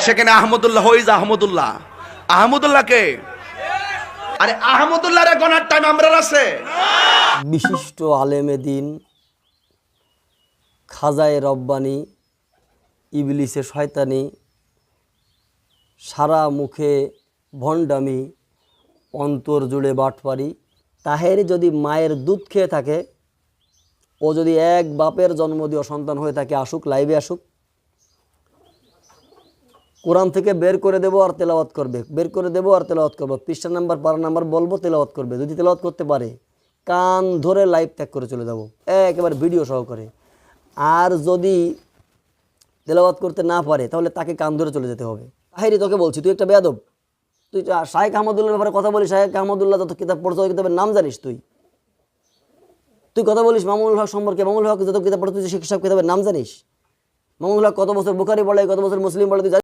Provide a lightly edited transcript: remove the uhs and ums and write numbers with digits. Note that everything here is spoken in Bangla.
সেখানে আহমদুল্লাহ হইজ আহমদুল্লাহ। আহমদুল্লাহকে, আরে আহমদুল্লাহর গণার টাইম আমরা আছে। বিশিষ্ট আলেমে দিন, খাজায়ে রব্বানি, ইবলিসে শয়তানি, সারা মুখে ভণ্ডামি, অন্তর জুড়ে বাটপারি, তাহের যদি মায়ের দুধ খেয়ে থাকে, ও যদি এক বাপের জন্ম দিয়ে সন্তান হয়ে থাকে, আসুক, লাইভে আসুক, কোরআন থেকে বের করে দেবো আর তেলাওয়াত করবে, বের করে দেবো আর তেলাওয়াত করবো, পৃষ্ঠা নাম্বার পারা নাম্বার বলবো, তেলাওয়াত করবে। যদি তেলাওয়াত করতে পারে কান ধরে লাইভ ত্যাগ করে চলে যাব একেবারে ভিডিও সহকারে। আর যদি তেলাওয়াত করতে না পারে তাহলে তাকে কান ধরে চলে যেতে হবে। তাহেরি, তোকে বলছি, তুই একটা বেয়াদব। তুই শায়েখ আহমদুল্লাহর ব্যাপারে কথা বলিস, শায়েখ আহমদুল্লাহ যত কিতাব পড়ছো ওই কিতাবের নাম জানিস? তুই কথা বলিস মামুনুল হক সম্পর্কে, মামুনুল হক যত কিতাব পড়ছো তুই সব কিতাবের নাম জানিস? মামুনুল হক কত বছর বুখারী পড়ে, কত বছর মুসলিম পড়ে তুই